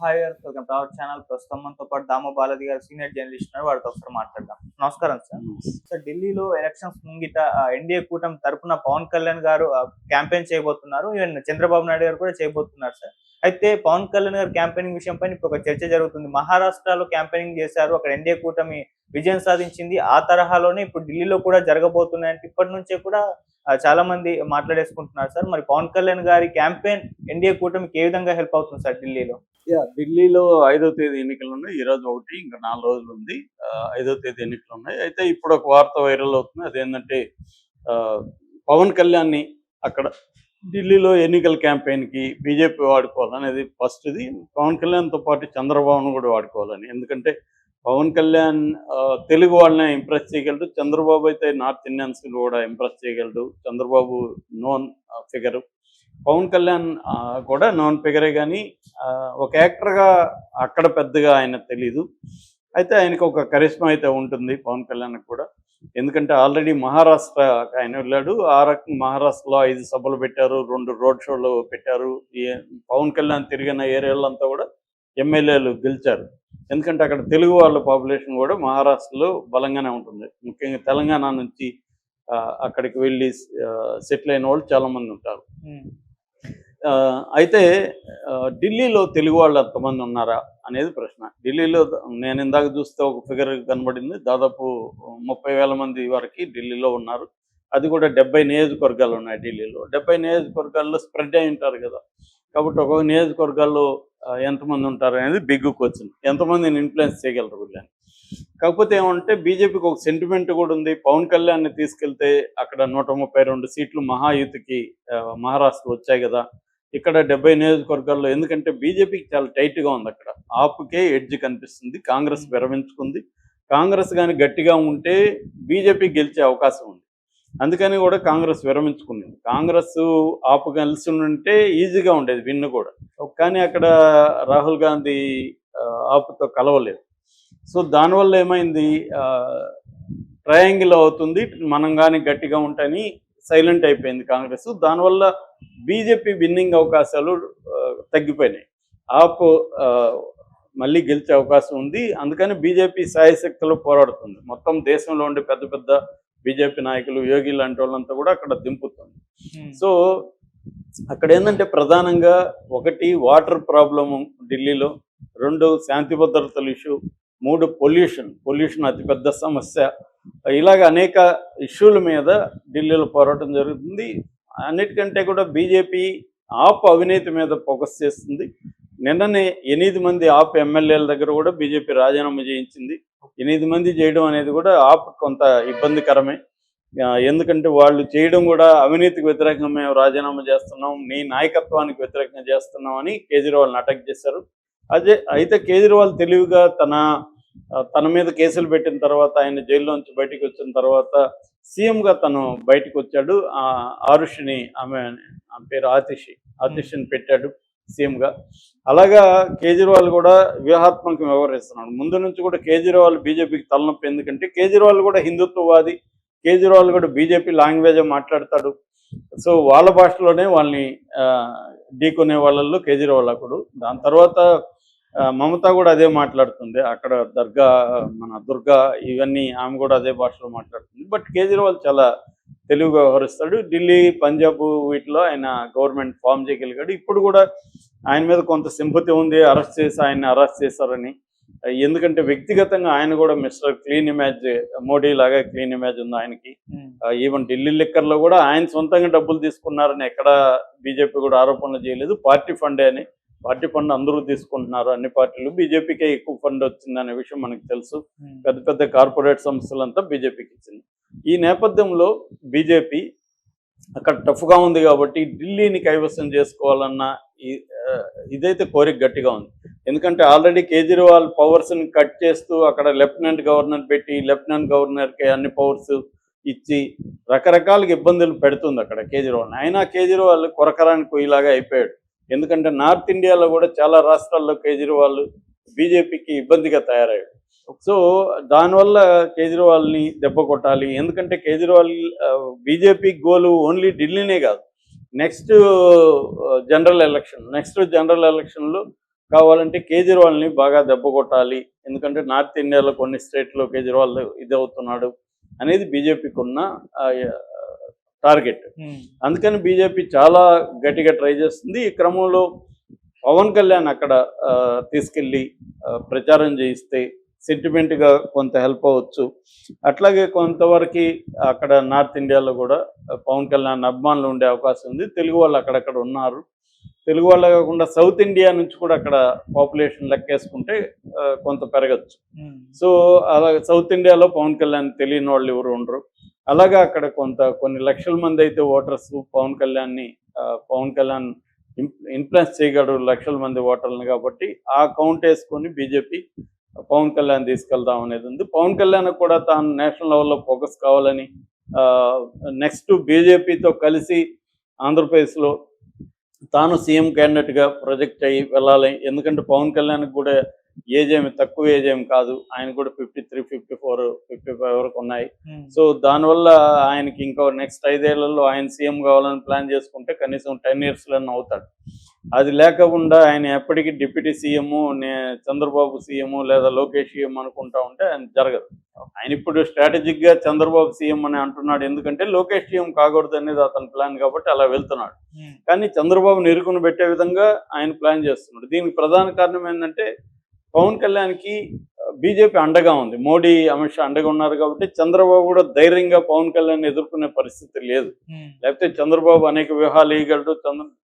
Hi గారు, welcome to our channel. ప్రస్తుతం మనతో పాటు దామ బాలాజీ గారు సీనియర్ జర్నలిస్ట్ ఉన్నారు. వారితో ఒకసారి మాట్లాడదాం. నమస్కారం సార్. సార్, ఢిల్లీలో ఎలక్షన్స్ ముంగిట ఎన్డీఏ కూటమి తరపున పవన్ కళ్యాణ్ గారు క్యాంపెయిన్ చేయబోతున్నారు. ఈవెన్ చంద్రబాబు నాయుడు గారు కూడా చేయబోతున్నారు సార్. అయితే పవన్ కళ్యాణ్ గారు క్యాంపెయినింగ్ విషయం పైన ఇప్పుడు ఒక చర్చ జరుగుతుంది. మహారాష్ట్రలో క్యాంపెయినింగ్ చేశారు, అక్కడ ఎన్డీఏ కూటమి విజయం సాధించింది. ఆ తరహాలోనే ఇప్పుడు ఢిల్లీలో కూడా జరగబోతున్నాయంటే ఇప్పటి నుంచే కూడా చాలా మంది మాట్లాడేసుకుంటున్నారు సార్. మరి పవన్ కళ్యాణ్ గారి క్యాంపెయిన్ ఎన్డీఏ కూటమికి ఏ విధంగా హెల్ప్ అవుతుంది సార్ ఢిల్లీలో? ఢిల్లీలో 5వ తేదీ ఎన్నికలు ఉన్నాయి. ఈ రోజు ఒకటి, ఇంకా 4 రోజులు ఉంది. 5వ తేదీ ఎన్నికలు ఉన్నాయి. అయితే ఇప్పుడు ఒక వార్త వైరల్ అవుతుంది. అదేంటంటే పవన్ కళ్యాణ్ని అక్కడ ఢిల్లీలో ఎన్నికల క్యాంపెయిన్కి బీజేపీ వాడుకోవాలనేది ఫస్ట్. ఇది పవన్ కళ్యాణ్తో పాటు చంద్రబాబును కూడా వాడుకోవాలని. ఎందుకంటే పవన్ కళ్యాణ్ తెలుగు వాళ్ళని ఇంప్రెస్ చేయగలడు. చంద్రబాబు అయితే నార్త్ ఇండియన్స్ కూడా ఇంప్రెస్ చేయగలడు. Chandrababu known figure. పవన్ కళ్యాణ్ కూడా నాన్ ఫిగరే, కానీ ఒక యాక్టర్గా అక్కడ పెద్దగా ఆయన తెలీదు. అయితే ఆయనకు ఒక కరిష్మా అయితే ఉంటుంది పవన్ కళ్యాణ్కి కూడా. ఎందుకంటే ఆల్రెడీ మహారాష్ట్ర ఆయన వెళ్ళాడు. ఆ రకంగా మహారాష్ట్రలో 5 సభలు పెట్టారు, 2 రోడ్ షోలు పెట్టారు. పవన్ కళ్యాణ్ తిరిగిన ఏరియాలంతా కూడా ఎమ్మెల్యేలు గెలిచారు. ఎందుకంటే అక్కడ తెలుగు వాళ్ళ పాపులేషన్ కూడా మహారాష్ట్రలో బలంగానే ఉంటుంది. ముఖ్యంగా తెలంగాణ నుంచి అక్కడికి వెళ్ళి సెటిల్ అయిన వాళ్ళు చాలామంది ఉంటారు. అయితే ఢిల్లీలో తెలుగు వాళ్ళు ఎంతమంది ఉన్నారా అనేది ప్రశ్న. ఢిల్లీలో నేను ఇందాక చూస్తే ఒక ఫిగర్ కనబడింది, దాదాపు 30,000 మంది వరకు ఢిల్లీలో ఉన్నారు. అది కూడా 70 నియోజకవర్గాలు ఉన్నాయి ఢిల్లీలో. 70 నియోజకవర్గాల్లో స్ప్రెడ్ అయి ఉంటారు కదా. కాబట్టి ఒక్కొక్క నియోజకవర్గాల్లో ఎంతమంది ఉంటారు అనేది బిగ్ క్వశ్చన్. ఎంతమందిని ఇన్ఫ్లుయెన్స్ చేయగలరు వీళ్ళని. కాకపోతే ఏమంటే బీజేపీకి ఒక సెంటిమెంట్ కూడా ఉంది. పవన్ కళ్యాణ్ని తీసుకెళ్తే అక్కడ 132 సీట్లు మహాయుతికి మహారాష్ట్ర వచ్చాయి కదా. ఇక్కడ 70 నియోజకవర్గాల్లో, ఎందుకంటే బీజేపీకి చాలా టైట్గా ఉంది అక్కడ. ఆపుకే ఎడ్జ్ కనిపిస్తుంది. కాంగ్రెస్ విరమించుకుంది. కాంగ్రెస్ కానీ గట్టిగా ఉంటే బీజేపీ గెలిచే అవకాశం ఉంది. అందుకని కూడా కాంగ్రెస్ విరమించుకుంది. కాంగ్రెస్ ఆపు కలిసి ఉంటే ఈజీగా ఉండేది విన్ను కూడా. కానీ అక్కడ రాహుల్ గాంధీ ఆపుతో కలవలేదు. సో దానివల్ల ఏమైంది, ట్రయాంగిల్ అవుతుంది. మనం కానీ గట్టిగా ఉంటాయని సైలెంట్ అయిపోయింది కాంగ్రెస్. దానివల్ల బీజేపీ విన్నింగ్ అవకాశాలు తగ్గిపోయినాయి. ఆప్ మళ్ళీ గెలిచే అవకాశం ఉంది. అందుకని బీజేపీ శాయశక్తిలో పోరాడుతుంది. మొత్తం దేశంలో ఉండే పెద్ద పెద్ద బీజేపీ నాయకులు, యోగి లాంటి వాళ్ళంతా కూడా అక్కడ దింపుతుంది. సో అక్కడ ఏంటంటే ప్రధానంగా ఒకటి వాటర్ ప్రాబ్లము ఢిల్లీలో, 2 శాంతి భద్రతల ఇష్యూ, 3 పొల్యూషన్ అతిపెద్ద సమస్య. ఇలాగ అనేక ఇష్యూల మీద ఢిల్లీలో పోరాటం జరుగుతుంది. అన్నిటికంటే కూడా బీజేపీ ఆప్ అవినీతి మీద ఫోకస్ చేస్తుంది. నిన్ననే 8 మంది ఆప్ ఎమ్మెల్యేల దగ్గర కూడా బీజేపీ రాజీనామా చేయించింది. 8 మంది చేయడం అనేది కూడా ఆప్ కొంత ఇబ్బందికరమే. ఎందుకంటే వాళ్ళు చేయడం కూడా అవినీతికి వ్యతిరేకంగా మేము రాజీనామా చేస్తున్నాం, నీ నాయకత్వానికి వ్యతిరేకంగా చేస్తున్నాం అని కేజ్రీవాల్ని అటాక్ చేశారు. అయితే కేజ్రీవాల్ తెలివిగా తన మీద కేసులు పెట్టిన తర్వాత, ఆయన జైల్లోంచి బయటకు వచ్చిన తర్వాత సీఎంగా తను బయటకు వచ్చాడు. ఆరుషిని, ఆమె పేరు ఆతిషిని పెట్టాడు సీఎంగా. అలాగా కేజ్రీవాల్ కూడా వ్యూహాత్మకంగా వ్యవహరిస్తున్నాడు. ముందు నుంచి కూడా కేజ్రీవాల్ బీజేపీకి తలనొప్పి. ఎందుకంటే కేజ్రీవాల్ కూడా హిందుత్వవాది. కేజ్రీవాల్ కూడా బీజేపీ లాంగ్వేజ్ మాట్లాడతాడు. సో వాళ్ళ భాషలోనే వాళ్ళని ఢీకొనే వాళ్ళల్లో కేజ్రీవాల్ ఒకడు. దాని తర్వాత మమతా కూడా అదే మాట్లాడుతుంది. అక్కడ దుర్గా ఇవన్నీ ఆమె కూడా అదే భాషలో మాట్లాడుతుంది. బట్ కేజ్రీవాల్ చాలా తెలివిగా వ్యవహరిస్తాడు. ఢిల్లీ, పంజాబ్ వీటిలో ఆయన గవర్నమెంట్ ఫామ్ చేయగలిగాడు. ఇప్పుడు కూడా ఆయన మీద కొంత సింపతి ఉంది, ఆయన్ని అరెస్ట్ చేశారని. ఎందుకంటే వ్యక్తిగతంగా ఆయన కూడా మిస్టర్ క్లీన్ ఇమేజ్, మోడీ లాగా క్లీన్ ఇమేజ్ ఉంది ఆయనకి. ఈవెన్ ఢిల్లీ లిక్కర్లో కూడా ఆయన సొంతంగా డబ్బులు తీసుకున్నారని ఎక్కడ బీజేపీ కూడా ఆరోపణలు చేయలేదు. పార్టీ ఫండే అని. పార్టీ ఫండ్ అందరూ తీసుకుంటున్నారు, అన్ని పార్టీలు. బీజేపీకే ఎక్కువ ఫండ్ వచ్చిందనే విషయం మనకు తెలుసు. పెద్ద పెద్ద కార్పొరేట్ సంస్థలంతా బీజేపీకి ఇచ్చింది. ఈ నేపథ్యంలో బీజేపీ అక్కడ టఫ్గా ఉంది కాబట్టి ఢిల్లీని కైవసం చేసుకోవాలన్న ఇదైతే కోరిక గట్టిగా ఉంది. ఎందుకంటే ఆల్రెడీ కేజ్రీవాల్ పవర్స్ని కట్ చేస్తూ అక్కడ లెఫ్టినెంట్ గవర్నర్ పెట్టి, లెఫ్టినెంట్ గవర్నర్కి అన్ని పవర్స్ ఇచ్చి రకరకాలుగా ఇబ్బందులు పెడుతుంది అక్కడ కేజ్రీవాల్. అయినా కేజ్రీవాల్ కొరకరానికి పోయేలాగా అయిపోయాడు. ఎందుకంటే నార్త్ ఇండియాలో కూడా చాలా రాష్ట్రాల్లో కేజ్రీవాల్ బీజేపీకి ఇబ్బందిగా తయారయ్యాడు. సో దానివల్ల కేజ్రీవాల్ని దెబ్బ కొట్టాలి. ఎందుకంటే కేజ్రీవాల్ బీజేపీ గోలు ఓన్లీ ఢిల్లీనే కాదు, నెక్స్ట్ జనరల్ ఎలక్షన్లో కావాలంటే కేజ్రీవాల్ని బాగా దెబ్బ కొట్టాలి, ఎందుకంటే నార్త్ ఇండియాలో కొన్ని స్టేట్లో కేజ్రీవాల్ ఇది అవుతున్నాడు అనేది బీజేపీకి ఉన్న టార్గెట్. అందుకని బీజేపీ చాలా గట్టిగా ట్రై చేస్తుంది. ఈ క్రమంలో పవన్ కళ్యాణ్ అక్కడ తీసుకెళ్ళి ప్రచారం చేయిస్తే సెంటిమెంట్గా కొంత హెల్ప్ అవ్వచ్చు. అట్లాగే కొంతవరకు అక్కడ నార్త్ ఇండియాలో కూడా పవన్ కళ్యాణ్ అభిమానులు ఉండే అవకాశం ఉంది. తెలుగు వాళ్ళు అక్కడక్కడ ఉన్నారు. తెలుగు వాళ్ళే కాకుండా సౌత్ ఇండియా నుంచి కూడా అక్కడ పాపులేషన్ లెక్కేసుకుంటే కొంత పెరగచ్చు. సో అలాగే సౌత్ ఇండియాలో పవన్ కళ్యాణ్ తెలియని వాళ్ళు ఎవరు ఉండరు. అలాగా అక్కడ కొన్ని లక్షల మంది అయితే ఓటర్స్ పవన్ కళ్యాణ్ ఇన్ఫ్లుయెన్స్ చేయగలరు లక్షల మంది ఓటర్లను. కాబట్టి ఆ కౌంట్ వేసుకొని బీజేపీ పవన్ కళ్యాణ్ తీసుకెళ్దాం అనేది ఉంది. పవన్ కళ్యాణ్ కూడా తాను నేషనల్ లెవెల్లో ఫోకస్ కావాలని, నెక్స్ట్ బీజేపీతో కలిసి ఆంధ్రప్రదేశ్లో తాను సీఎం క్యాండిడేట్గా ప్రొజెక్ట్ అయ్యి వెళ్ళాలి. ఎందుకంటే పవన్ కళ్యాణ్కి కూడా తక్కువ ఏజ్ ఏమి కాదు. ఆయన కూడా 53, 54, 55 వరకు ఉన్నాయి. సో దానివల్ల ఆయనకి ఇంకో నెక్స్ట్ 5 ఏళ్లలో ఆయన సీఎం కావాలని ప్లాన్ చేసుకుంటే కనీసం 10 yearsలోనే అవుతాడు. అది లేకుండా ఆయన ఎప్పటికీ డిప్యూటీ సీఎం, చంద్రబాబు సీఎం లేదా లోకేష్ సీఎం అనుకుంటా ఉంటే ఆయన జరగదు. ఆయన ఇప్పుడు స్ట్రాటజిక్గా చంద్రబాబు సీఎం అని అంటున్నాడు, ఎందుకంటే లోకేష్ సీఎం కాకూడదు అనేది అతని ప్లాన్ కాబట్టి అలా వెళ్తున్నాడు. కానీ చంద్రబాబుని ఇరుకును పెట్టే విధంగా ఆయన ప్లాన్ చేస్తున్నాడు. దీనికి ప్రధాన కారణం ఏంటంటే పవన్ కళ్యాణ్కి బీజేపీ అండగా ఉంది. మోడీ, అమిత్ షా అండగా ఉన్నారు కాబట్టి చంద్రబాబు కూడా ధైర్యంగా పవన్ కళ్యాణ్ ఎదుర్కొనే పరిస్థితి లేదు. లేకపోతే చంద్రబాబు అనేక వ్యూహాలు వేయగలడు,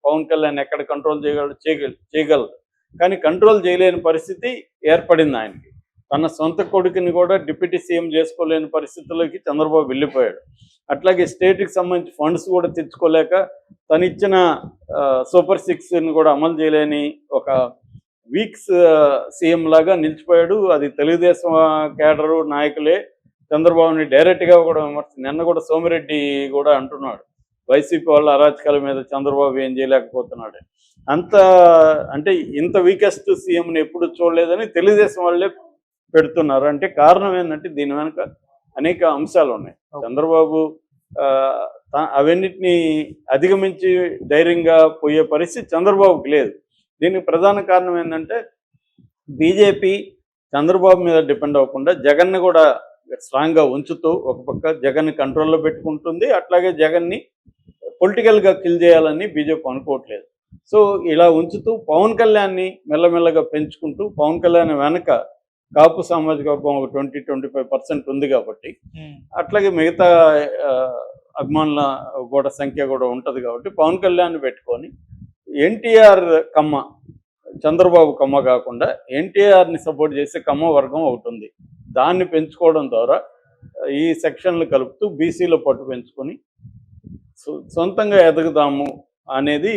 పవన్ కళ్యాణ్ ఎక్కడ కంట్రోల్ చేయగలడు. కానీ కంట్రోల్ చేయలేని పరిస్థితి ఏర్పడింది ఆయనకి. తన సొంత కొడుకుని కూడా డిప్యూటీ సీఎం చేసుకోలేని పరిస్థితుల్లోకి చంద్రబాబు వెళ్ళిపోయాడు. అట్లాగే స్టేట్కి సంబంధించి ఫండ్స్ కూడా తెచ్చుకోలేక తను ఇచ్చిన సూపర్ 6ని కూడా అమలు చేయలేని ఒక వీక్స్ సీఎం లాగా నిలిచిపోయాడు. అది తెలుగుదేశం కేడరు నాయకులే చంద్రబాబుని డైరెక్ట్గా కూడా నిన్న కూడా సోమిరెడ్డి కూడా అంటున్నాడు, వైసీపీ వాళ్ళ అరాచకాల మీద చంద్రబాబు ఏం చేయలేకపోతున్నాడు. అంటే ఇంత వీకెస్ట్ సీఎంని ఎప్పుడు చూడలేదని తెలుగుదేశం వాళ్ళే పెడుతున్నారు. అంటే కారణం ఏంటంటే దీని వెనుక అనేక అంశాలు ఉన్నాయి. చంద్రబాబు అవన్నిటిని అధిగమించి ధైర్యంగా పోయే పరిస్థితి చంద్రబాబుకి లేదు. దీనికి ప్రధాన కారణం ఏంటంటే బీజేపీ చంద్రబాబు మీద డిపెండ్ అవ్వకుండా జగన్ని కూడా స్ట్రాంగ్గా ఉంచుతూ ఒక పక్క జగన్ని కంట్రోల్లో పెట్టుకుంటుంది. అట్లాగే జగన్ని పొలిటికల్గా కిల్ చేయాలని బీజేపీ అనుకోవట్లేదు. సో ఇలా ఉంచుతూ పవన్ కళ్యాణ్ని మెల్లమెల్లగా పెంచుకుంటూ, పవన్ కళ్యాణ్ వెనక కాపు సామాజిక వర్గం ఒక 20-25% ఉంది కాబట్టి, అట్లాగే మిగతా అభిమానుల కూడా సంఖ్య కూడా ఉంటుంది కాబట్టి పవన్ కళ్యాణ్ పెట్టుకొని ఎన్టీఆర్ కమ్మ, చంద్రబాబు కమ్మ కాకుండా ఎన్టీఆర్ని సపోర్ట్ చేసే కమ్మ వర్గం ఒకటి ఉంది. దాన్ని పెంచుకోవడం ద్వారా ఈ సెక్షన్లు కలుపుతూ బీసీలో పట్టు పెంచుకొని సొంతంగా ఎదుగుదాము అనేది